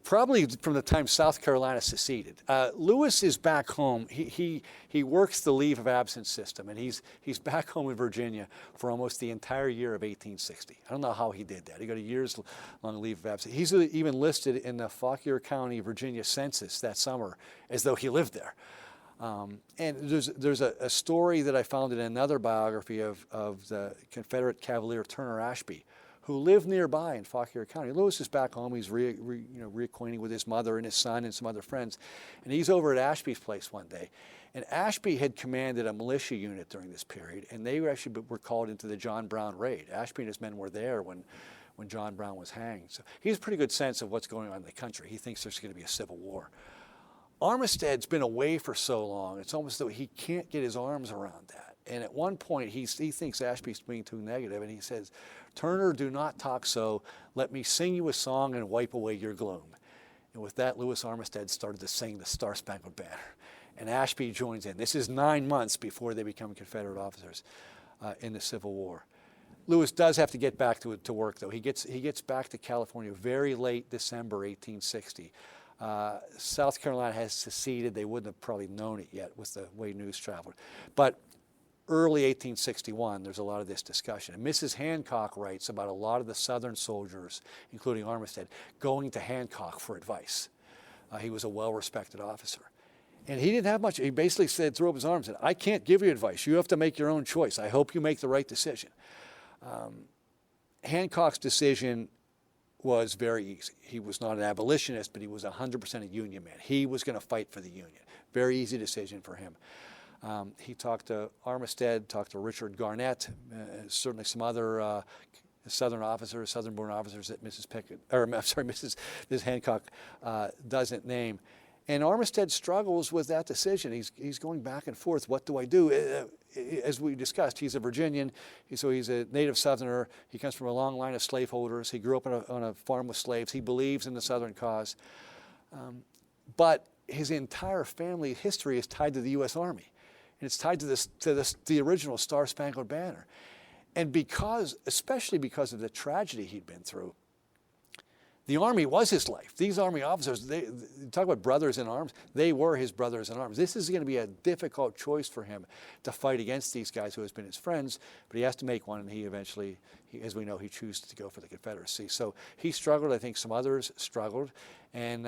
Probably from the time South Carolina seceded. Lewis is back home. He works the leave of absence system, and he's back home in Virginia for almost the entire year of 1860. I don't know how he did that. He got a years-long leave of absence. He's even listed in the Fauquier County, Virginia census that summer as though he lived there. And there's a story that I found in another biography of the Confederate Cavalier Turner Ashby, who live nearby in Fauquier County. Lewis is back home. He's reacquainting with his mother and his son and some other friends. And he's over at Ashby's place one day. And Ashby had commanded a militia unit during this period, and they actually were called into the John Brown raid. Ashby and his men were there when John Brown was hanged. So he has a pretty good sense of what's going on in the country. He thinks there's going to be a civil war. Armistead's been away for so long, it's almost though he can't get his arms around that. And at one point, he thinks Ashby's being too negative, and he says, "Turner, do not talk so. Let me sing you a song and wipe away your gloom." And with that, Lewis Armistead started to sing the Star-Spangled Banner. And Ashby joins in. This is 9 months before they become Confederate officers in the Civil War. Lewis does have to get back to work, though. He gets back to California very late December 1860. South Carolina has seceded. They wouldn't have probably known it yet with the way news traveled. But early 1861, there's a lot of this discussion. And Mrs. Hancock writes about a lot of the Southern soldiers, including Armistead, going to Hancock for advice. He was a well-respected officer. And he didn't have much. He basically said, threw up his arms and said, "I can't give you advice. You have to make your own choice. I hope you make the right decision." Hancock's decision was very easy. He was not an abolitionist, but he was 100% a Union man. He was going to fight for the Union. Very easy decision for him. He talked to Armistead, talked to Richard Garnett, certainly some other Southern-born officers that Mrs. Hancock doesn't name. And Armistead struggles with that decision. He's going back and forth. What do I do? As we discussed, he's a Virginian, so he's a native Southerner. He comes from a long line of slaveholders. He grew up on a farm with slaves. He believes in the Southern cause. But his entire family history is tied to the U.S. Army. And it's tied to the original Star-Spangled Banner. And especially because of the tragedy he'd been through, the Army was his life. These Army officers, they talk about brothers in arms, they were his brothers in arms. This is going to be a difficult choice for him to fight against these guys who has been his friends, but he has to make one, and he eventually, as we know, he chooses to go for the Confederacy. So he struggled. I think some others struggled, and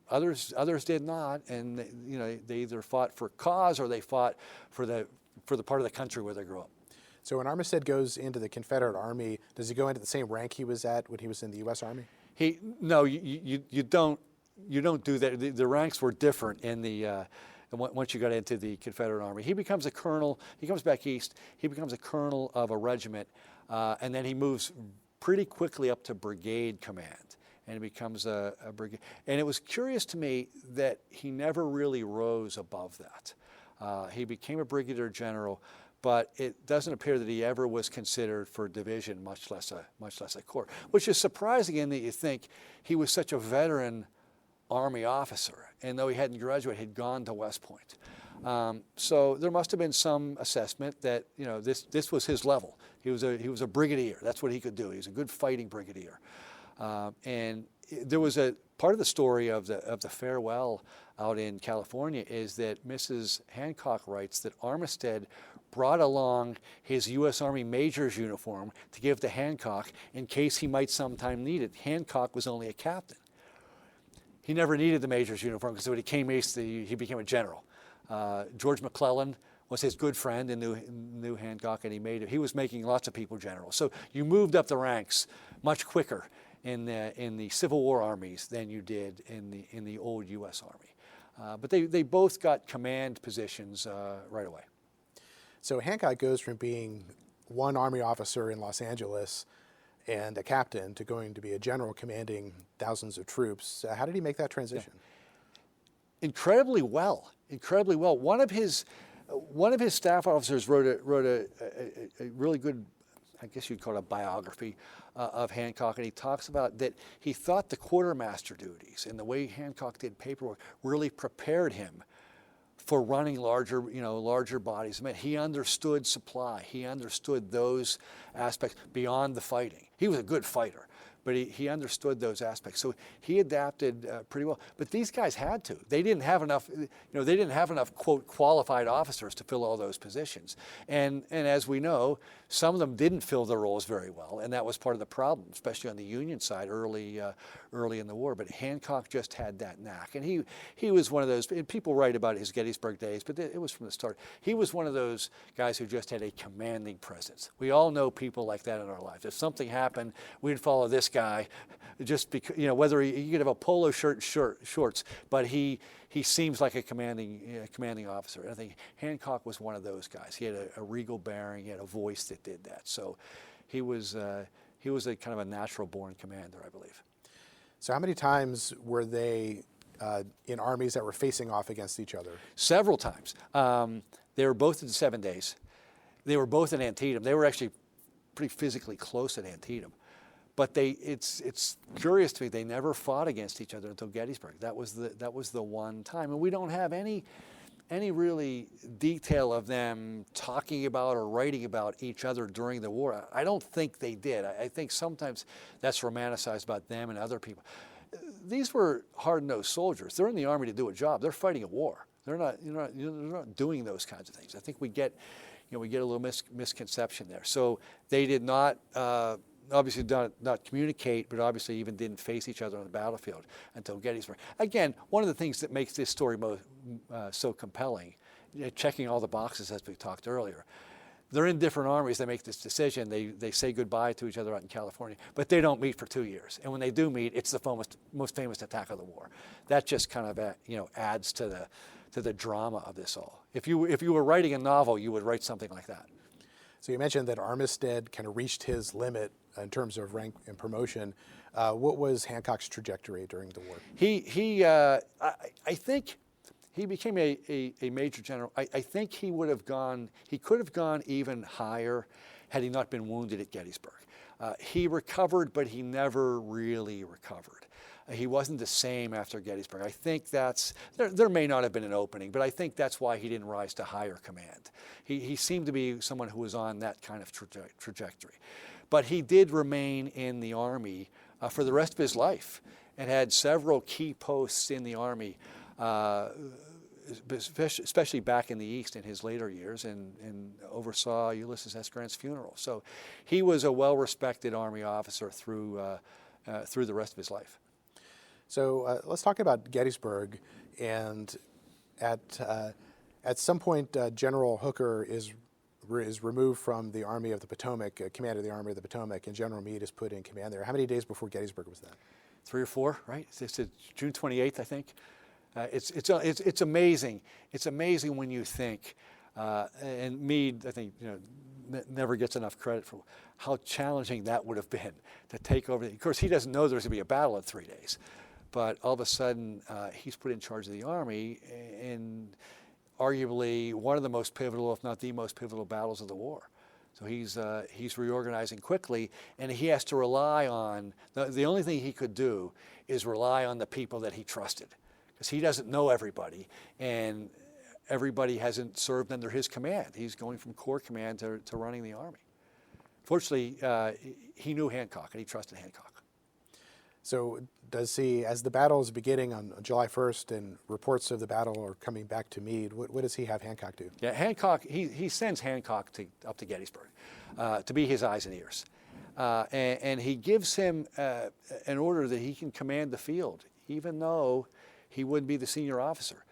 others did not, and they either fought for cause or they fought for the part of the country where they grew up. So when Armistead goes into the Confederate Army, does he go into the same rank he was at when he was in the U.S. Army? No, you don't do that. The ranks were different once you got into the Confederate Army. He becomes a colonel. He comes back east. He becomes a colonel of a regiment, and then he moves pretty quickly up to brigade command, and he becomes a brigade. And it was curious to me that he never really rose above that. He became a brigadier general, but it doesn't appear that he ever was considered for division, much less a corps, which is surprising in that you think he was such a veteran Army officer, and though he hadn't graduated, had gone to West Point. So there must have been some assessment that this was his level. He was a brigadier. That's what he could do. He was a good fighting brigadier. And there was a part of the story of the farewell out in California is that Mrs. Hancock writes that Armistead brought along his U.S. Army major's uniform to give to Hancock in case he might sometime need it. Hancock was only a captain. He never needed the major's uniform because when he came east, he became a general. George McClellan was his good friend and knew Hancock, and he was making lots of people generals. So you moved up the ranks much quicker in the Civil War armies than you did in the old U.S. Army. But they both got command positions right away. So Hancock goes from being one Army officer in Los Angeles and a captain to going to be a general commanding thousands of troops. How did he make that transition? Yeah. Incredibly well. One of his staff officers wrote a really good, I guess you'd call it a biography of Hancock, and he talks about that he thought the quartermaster duties and the way Hancock did paperwork really prepared him for running larger bodies. I mean, he understood supply. He understood those aspects beyond the fighting. He was a good fighter, but he understood those aspects. So he adapted pretty well. But these guys had to. They didn't have enough, they didn't have enough, quote, qualified officers to fill all those positions. And as we know, some of them didn't fill their roles very well, and that was part of the problem, especially on the Union side early in the war. But Hancock just had that knack. And he was one of those, and people write about his Gettysburg days, but it was from the start. He was one of those guys who just had a commanding presence. We all know people like that in our lives. If something happened, we'd follow this guy just because, whether he could have a polo shirt and shorts, but he seems like a commanding officer. And I think Hancock was one of those guys. He had a regal bearing, he had a voice that did that. So he was a kind of a natural born commander, I believe. So how many times were they in armies that were facing off against each other? Several times. They were both in the 7 days. They were both in Antietam. They were actually pretty physically close at Antietam. But it's curious to me, they never fought against each other until Gettysburg. That was the one time. And we don't have any really detail of them talking about or writing about each other during the war. I don't think they did. I think sometimes that's romanticized about them and other people. These were hard-nosed soldiers. They're in the army to do a job. They're fighting a war. They're not doing those kinds of things. I think we get a little misconception there. So they did not obviously not communicate, but obviously even didn't face each other on the battlefield until Gettysburg. Again, one of the things that makes this story so compelling, checking all the boxes as we talked earlier. They're in different armies. They make this decision. They say goodbye to each other out in California, but they don't meet for 2 years. And when they do meet, it's the most famous attack of the war. That just kind of adds to the drama of this all. If you were writing a novel, you would write something like that. So you mentioned that Armistead kind of reached his limit in terms of rank and promotion. What was Hancock's trajectory during the war? I think he became a major general. I think he could have gone even higher had he not been wounded at Gettysburg. He recovered, but he never really recovered. He wasn't the same after Gettysburg. I think there may not have been an opening, but I think that's why he didn't rise to higher command. He seemed to be someone who was on that kind of trajectory. But he did remain in the Army for the rest of his life and had several key posts in the Army, especially back in the East in his later years, and oversaw Ulysses S. Grant's funeral. So he was a well-respected Army officer through the rest of his life. So let's talk about Gettysburg. And at some point, General Hooker is removed from the Army of the Potomac, command of the Army of the Potomac, and General Meade is put in command there. How many days before Gettysburg was that? 3 or 4, right? It's June 28th, I think. It's amazing. It's amazing when you think, and Meade, I think, never gets enough credit for how challenging that would have been to take over. Of course, he doesn't know there's going to be a battle in 3 days, but all of a sudden he's put in charge of the Army in arguably one of the most pivotal, if not the most pivotal, battles of the war. So he's reorganizing quickly, and he has to rely on the only thing he could do is rely on the people that he trusted, because he doesn't know everybody, and everybody hasn't served under his command. He's going from Corps command to running the Army. Fortunately, he knew Hancock, and he trusted Hancock. So does he, as the battle is beginning on July 1st and reports of the battle are coming back to Meade, what does he have Hancock do? Yeah, Hancock, he sends Hancock up to Gettysburg to be his eyes and ears. And he gives him an order that he can command the field, even though he wouldn't be the senior officer.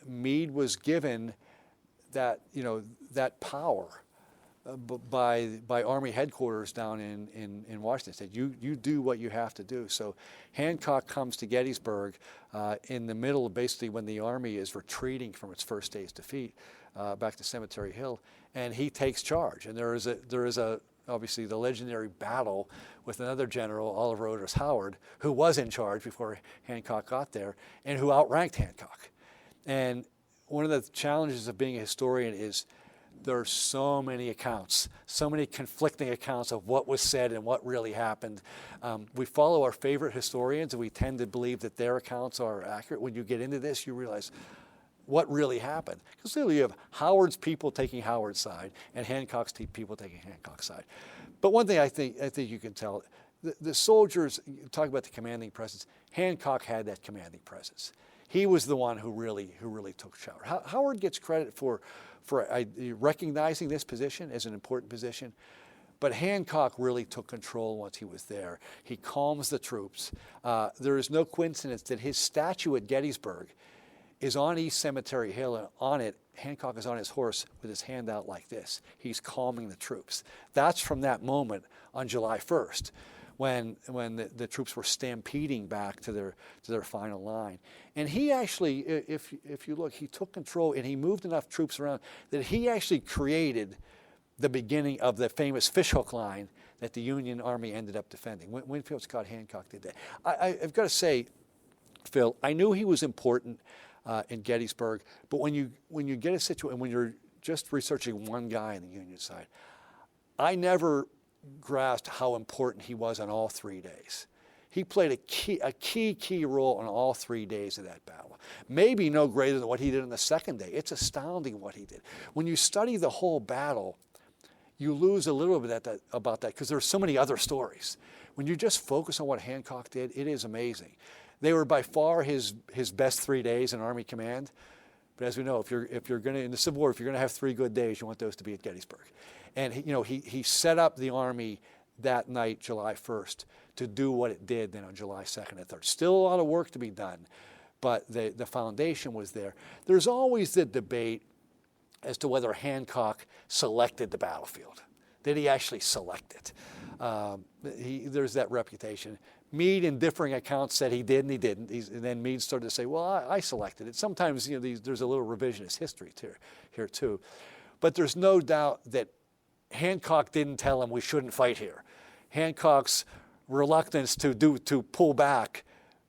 Meade was given that power by Army headquarters down in Washington. Said, you do what you have to do. So Hancock comes to Gettysburg in the middle of basically when the Army is retreating from its first day's defeat back to Cemetery Hill, and he takes charge. And there is obviously the legendary battle with another general, Oliver Otis Howard, who was in charge before Hancock got there and who outranked Hancock. And one of the challenges of being a historian is there are so many accounts, so many conflicting accounts of what was said and what really happened. We follow our favorite historians, and we tend to believe that their accounts are accurate. When you get into this, you realize what really happened. Because clearly you have Howard's people taking Howard's side and Hancock's people taking Hancock's side. But one thing I think you can tell, the soldiers, talk about the commanding presence, Hancock had that commanding presence. He was the one who really took Shaara. Howard gets credit for recognizing this position as an important position, but Hancock really took control once he was there. He calms the troops. There is no coincidence that his statue at Gettysburg is on East Cemetery Hill, and on it, Hancock is on his horse with his hand out like this. He's calming the troops. That's from that moment on July 1st, when the troops were stampeding back to their final line. And he actually, if you look, he took control and he moved enough troops around that he actually created the beginning of the famous fishhook line that the Union Army ended up defending. Winfield Scott Hancock did that. I've got to say, Phil, I knew he was important in Gettysburg, but when you get a situation, when you're just researching one guy on the Union side, I never grasped how important he was on all 3 days. He played a key role on all 3 days of that battle. Maybe no greater than what he did on the second day. It's astounding what he did. When you study the whole battle, you lose a little bit about that because there are so many other stories. When you just focus on what Hancock did, it is amazing. They were by far his best 3 days in Army command. But as we know, if you're going to, in the Civil War, if you're going to have 3 good days, you want those to be at Gettysburg. And he set up the Army that night, July 1st, to do what it did then on July 2nd and 3rd. Still a lot of work to be done, but the foundation was there. There's always the debate as to whether Hancock selected the battlefield. Did he actually select it? There's that reputation. Meade, in differing accounts, said he did and he didn't. And then Meade started to say, well, I selected it. Sometimes there's a little revisionist history here too. But there's no doubt that Hancock didn't tell him we shouldn't fight here. Hancock's reluctance to pull back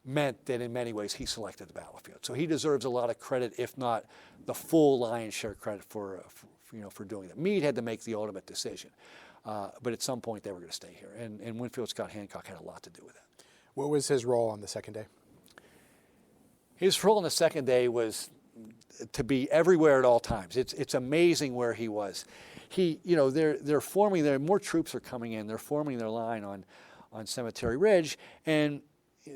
meant that in many ways he selected the battlefield. So he deserves a lot of credit, if not the full lion's share credit for doing that. Meade had to make the ultimate decision. But at some point they were going to stay here. And Winfield Scott Hancock had a lot to do with that. What was his role on the second day? His role on the second day was to be everywhere at all times. It's amazing where he was. They're forming there. More troops are coming in. They're forming their line on Cemetery Ridge, and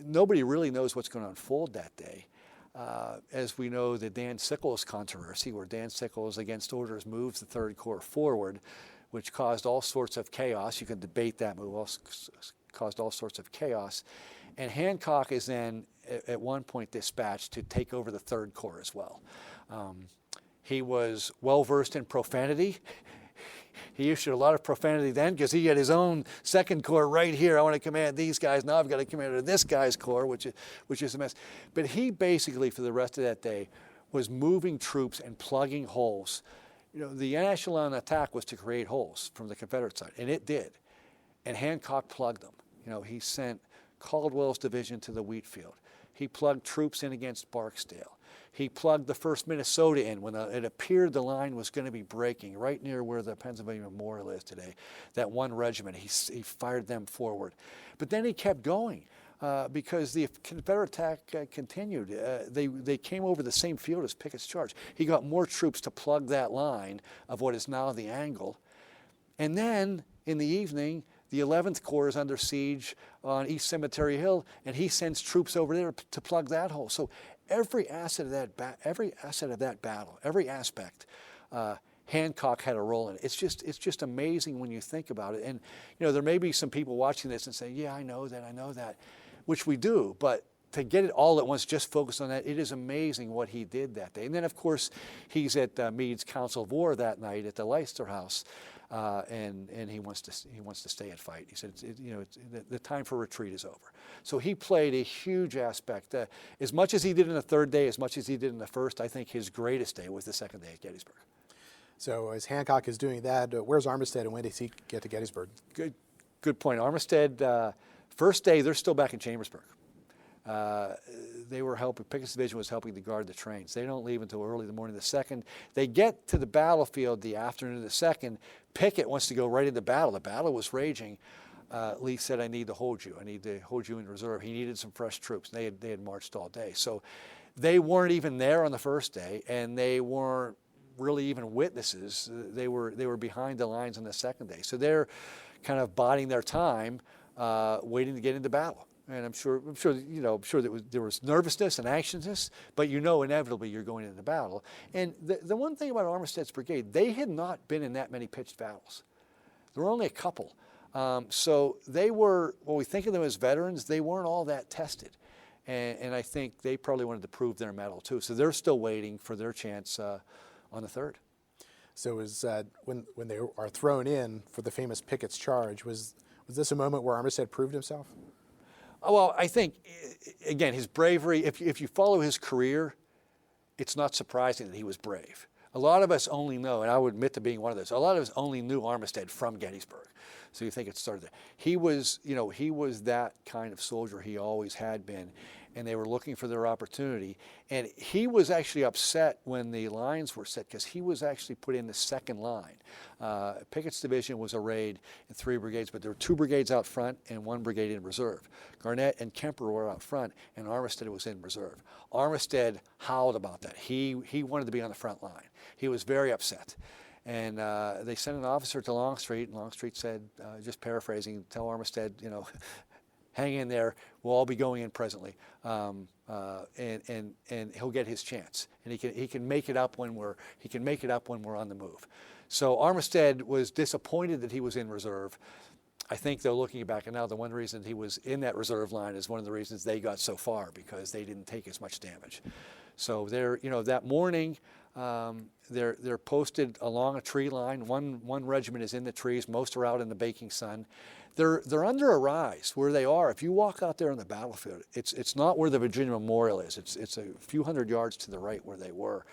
nobody really knows what's going to unfold that day. As we know, the Dan Sickles controversy, where Dan Sickles, against orders, moves the Third Corps forward, which caused all sorts of chaos. You can debate that move. Caused all sorts of chaos. And Hancock is then, at one point, dispatched to take over the Third Corps as well. He was well-versed in profanity. He issued a lot of profanity then because he had his own Second Corps right here. I want to command these guys. Now I've got to command this guy's corps, which is a mess. But he basically, for the rest of that day, was moving troops and plugging holes. The echelon attack was to create holes from the Confederate side, and it did. And Hancock plugged them. He sent Caldwell's division to the wheat field. He plugged troops in against Barksdale. He plugged the 1st Minnesota in when it appeared the line was going to be breaking, right near where the Pennsylvania Memorial is today. That one regiment, he fired them forward. But then he kept going because the Confederate attack continued. They came over the same field as Pickett's charge. He got more troops to plug that line of what is now the angle. And then in the evening, the 11th Corps is under siege on East Cemetery Hill, and he sends troops over there to plug that hole. So every asset of that battle, every aspect, Hancock had a role in it. It's just amazing when you think about it. And there may be some people watching this and saying, "Yeah, I know that," which we do. But to get it all at once, just focus on that, it is amazing what he did that day. And then, of course, he's at Meade's Council of War that night at the Leicester House. And he wants to stay and fight. He said, the time for retreat is over. So he played a huge aspect. As much as he did in the third day, as much as he did in the first, I think his greatest day was the second day at Gettysburg. So as Hancock is doing that, where's Armistead and when does he get to Gettysburg? Good point. Armistead, first day, they're still back in Chambersburg. They were helping, Pickett's division was helping to guard the trains. They don't leave until early in the morning of the 2nd. They get to the battlefield the afternoon of the 2nd. Pickett wants to go right into battle. The battle was raging. Lee said, I need to hold you. I need to hold you in reserve. He needed some fresh troops. They had marched all day. So they weren't even there on the first day, and they weren't really even witnesses. They were behind the lines on the second day. So they're kind of biding their time waiting to get into battle. And I'm sure there was nervousness and anxiousness, but inevitably you're going into battle. And the one thing about Armistead's brigade, they had not been in that many pitched battles. There were only a couple. So they were, when we think of them as veterans, they weren't all that tested. And I think they probably wanted to prove their mettle too. So they're still waiting for their chance on the 3rd. So when they are thrown in for the famous Pickett's charge, was this a moment where Armistead proved himself? Well, I think, again, his bravery, if you follow his career, it's not surprising that he was brave. A lot of us only know, and I would admit to being one of those, a lot of us only knew Armistead from Gettysburg. So you think it started there. He was that kind of soldier he always had been, and they were looking for their opportunity. And he was actually upset when the lines were set because he was actually put in the second line. Pickett's division was arrayed in 3 brigades, but there were 2 brigades out front and 1 brigade in reserve. Garnett and Kemper were out front, and Armistead was in reserve. Armistead howled about that. He wanted to be on the front line. He was very upset. And they sent an officer to Longstreet, and Longstreet said, just paraphrasing, tell Armistead, hang in there. We'll all be going in presently, and he'll get his chance, and he can make it up when we're on the move. So Armistead was disappointed that he was in reserve. I think, though, looking back and now, the one reason he was in that reserve line is one of the reasons they got so far, because they didn't take as much damage. So that morning, they're posted along a tree line. One regiment is in the trees. Most are out in the baking sun. They're under a rise where they are. If you walk out there on the battlefield, it's not where the Virginia Memorial is. It's a few hundred yards to the right where they were.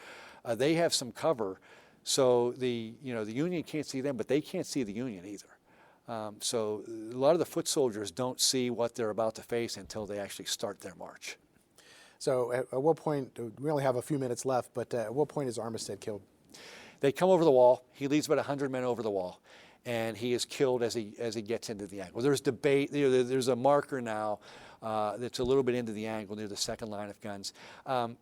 They have some cover, so the Union can't see them, but they can't see the Union either. So a lot of the foot soldiers don't see what they're about to face until they actually start their march. So at what point, we only have a few minutes left, but at what point is Armistead killed? They come over the wall. He leads about 100 men over the wall, and he is killed as he gets into the angle. There's debate. There's a marker now that's a little bit into the angle near the second line of guns.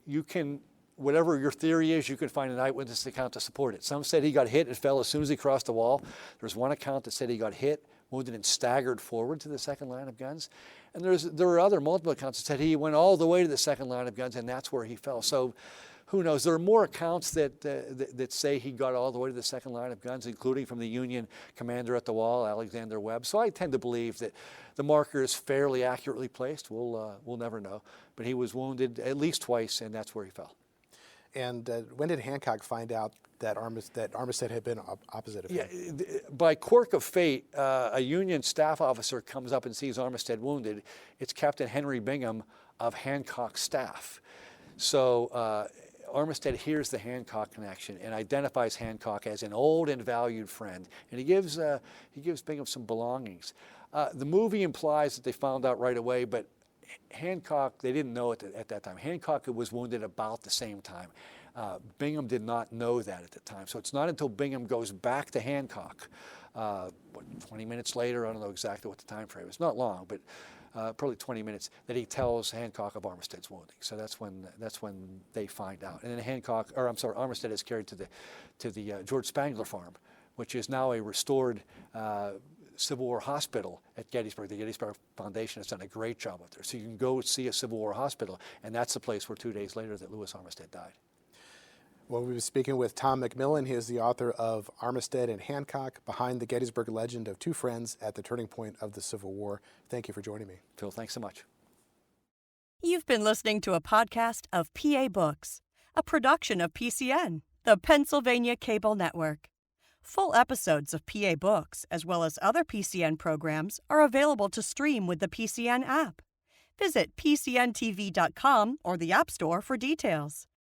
You can, whatever your theory is, you can find an eyewitness account to support it. Some said he got hit and fell as soon as he crossed the wall. There's one account that said he got hit, wounded, and staggered forward to the second line of guns. And there are other multiple accounts that said he went all the way to the second line of guns, and that's where he fell. So who knows? There are more accounts that say he got all the way to the second line of guns, including from the Union commander at the wall, Alexander Webb. So I tend to believe that the marker is fairly accurately placed. We'll never know. But he was wounded at least twice, and that's where he fell. And when did Hancock find out that Armistead had been opposite of him? Yeah, by quirk of fate, a Union staff officer comes up and sees Armistead wounded. It's Captain Henry Bingham of Hancock's staff. So Armistead hears the Hancock connection and identifies Hancock as an old and valued friend, and he gives Bingham some belongings. The movie implies that they found out right away, but Hancock, they didn't know it at that time. Hancock was wounded about the same time. Bingham did not know that at the time. So it's not until Bingham goes back to Hancock, 20 minutes later, I don't know exactly what the time frame is, not long, but probably 20 minutes, that he tells Hancock of Armistead's wounding. So that's when they find out. And then Armistead is carried to the George Spangler Farm, which is now a restored Civil War hospital at Gettysburg. The Gettysburg Foundation has done a great job up there. So you can go see a Civil War hospital, and that's the place where 2 days later that Lewis Armistead died. Well, we were speaking with Tom McMillan. He is the author of Armistead and Hancock, Behind the Gettysburg Legend of Two Friends at the Turning Point of the Civil War. Thank you for joining me. Phil, thanks so much. You've been listening to a podcast of PA Books, a production of PCN, the Pennsylvania Cable Network. Full episodes of PA Books, as well as other PCN programs, are available to stream with the PCN app. Visit PCNTV.com or the App Store for details.